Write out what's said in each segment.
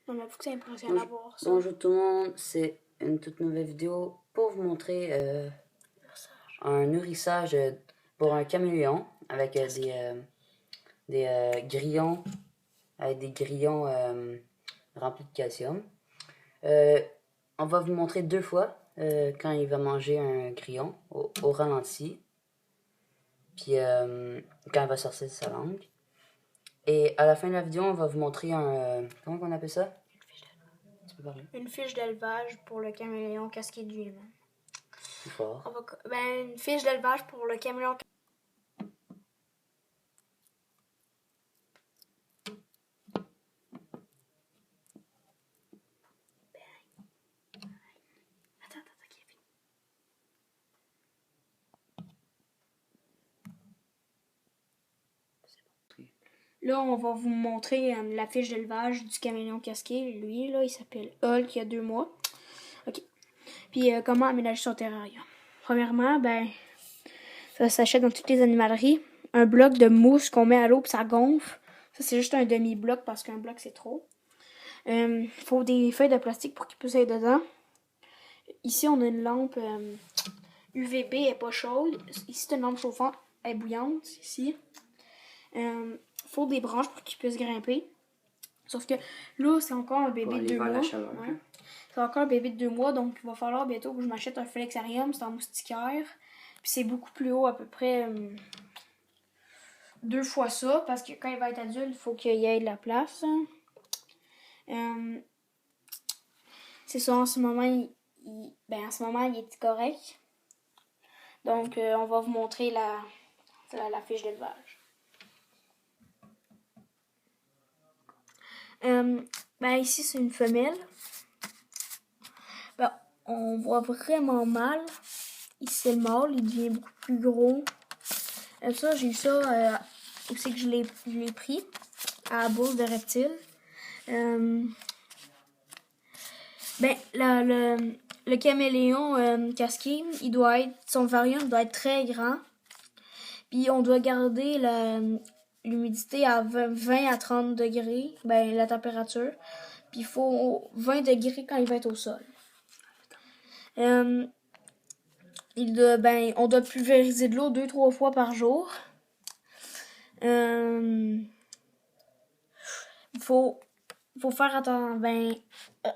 Non, mais faut que c'est impressionnant à voir ça. Bonjour tout le monde, c'est une toute nouvelle vidéo pour vous montrer un nourrissage pour un caméléon avec des grillons, remplis de calcium. On va vous montrer 2 fois quand il va manger un grillon au ralenti, puis quand il va sortir de sa langue. Et à la fin de la vidéo, on va vous montrer comment on appelle ça? Tu peux parler? Une fiche d'élevage pour le caméléon casqué du Yémen. Plus fort. Une fiche d'élevage pour le caméléon. Là, on va vous montrer la fiche d'élevage du caméléon casqué. Lui, là, il s'appelle Hulk, il y a 2 mois. OK. Puis, comment aménager son terrarium? Premièrement, ça s'achète dans toutes les animaleries. Un bloc de mousse qu'on met à l'eau puis ça gonfle. Ça, c'est juste un demi-bloc parce qu'un bloc, c'est trop. Il faut des feuilles de plastique pour qu'il puisse être dedans. Ici, on a une lampe UVB, elle n'est pas chaude. Ici, c'est une lampe chauffante, elle est bouillante. Ici. Faut des branches pour qu'il puisse grimper. Sauf que là, c'est encore un bébé de 2 mois. Ouais. C'est encore un bébé de 2 mois, donc il va falloir bientôt que je m'achète un flexarium. C'est en moustiquaire. Puis c'est beaucoup plus haut, à peu près 2 fois ça, parce que quand il va être adulte, il faut qu'il y ait de la place. C'est ça, en ce moment, il est correct. Donc, on va vous montrer la fiche d'élevage. Ici, c'est une femelle. On voit vraiment mal. Ici, c'est le mâle. Il devient beaucoup plus gros. Ça, j'ai eu ça où c'est que je l'ai pris? À la bourse de reptiles. Le caméléon casqué, son variant doit être très grand. Puis on doit garder l'humidité à 20 à 30 degrés, la température. Puis il faut 20 degrés quand il va être au sol. On doit pulvériser de l'eau 2-3 fois par jour. Il faut faire attention.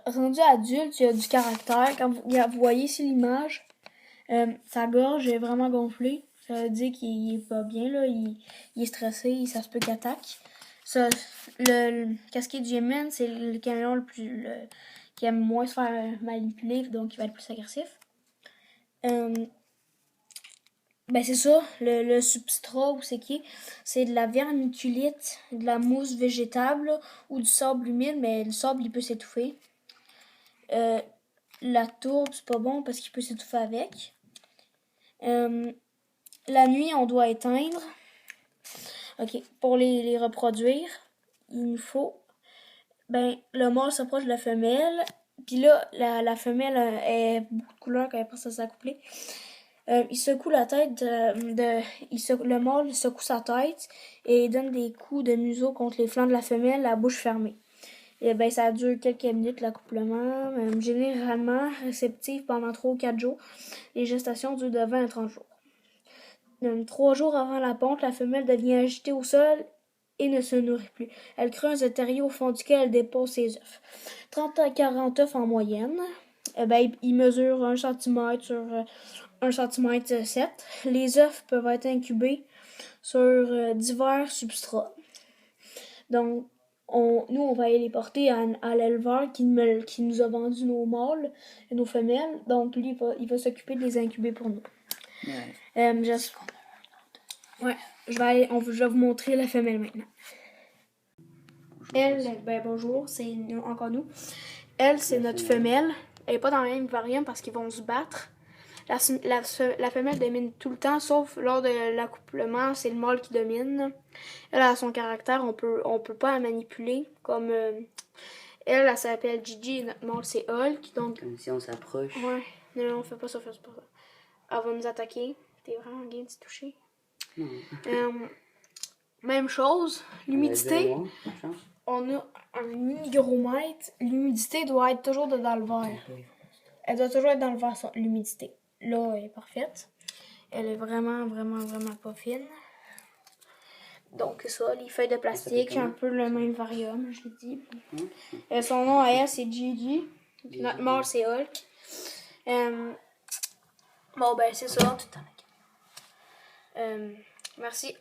Rendu adulte, il a du caractère. Quand vous voyez ici l'image, sa gorge est vraiment gonflée. Ça veut dire qu'il est pas bien, là. Il est stressé, ça se peut qu'il attaque. Le casqué du Yémen, c'est le caméléon qui aime moins se faire manipuler, donc il va être plus agressif. C'est ça, le substrat, où c'est de la vermiculite, de la mousse végétable là, ou du sable humide, mais le sable, il peut s'étouffer. La tourbe, c'est pas bon parce qu'il peut s'étouffer avec. La nuit, on doit éteindre. OK, pour les reproduire, il nous faut... le mâle s'approche de la femelle, puis là, la femelle est beaucoup de couleurs quand elle passe à s'accoupler. Il secoue la tête le mâle secoue sa tête et il donne des coups de museau contre les flancs de la femelle, la bouche fermée. Et ça dure quelques minutes l'accouplement. Généralement réceptive pendant 3 ou 4 jours. Les gestations durent de 20 à 30 jours. 3 jours avant la ponte, la femelle devient agitée au sol et ne se nourrit plus. Elle creuse un terrier au fond duquel elle dépose ses œufs. 30 à 40 œufs en moyenne. Il mesure 1 cm sur 1 cm 7. Les œufs peuvent être incubés sur divers substrats. Donc, nous, on va aller les porter à l'éleveur qui nous a vendu nos mâles et nos femelles. Donc, lui, il va s'occuper de les incuber pour nous. Je vais vous montrer la femelle maintenant. Bonjour, c'est encore nous. Elle, c'est notre femelle. Elle n'est pas dans le même variant parce qu'ils vont se battre. La femelle domine tout le temps, sauf lors de l'accouplement, c'est le mâle qui domine. Elle a son caractère, on peut pas la manipuler. Comme elle s'appelle Gigi et notre mâle c'est Hulk. Donc, comme si on s'approche. Ouais, non, on fait pas ça, fais pas ça. Elle va nous attaquer. T'es vraiment game de se toucher. Même chose, l'humidité. on a un hygromètre. L'humidité doit être toujours dans le verre. Elle doit toujours être dans le verre, l'humidité. Là, elle est parfaite. Elle est vraiment, vraiment, vraiment pas fine. Donc, ça, les feuilles de plastique, un peu le même varium, je l'ai dit. Son nom à elle, c'est Gigi. Notre mâle, c'est Hulk. Bon, ben, c'est ça. Merci.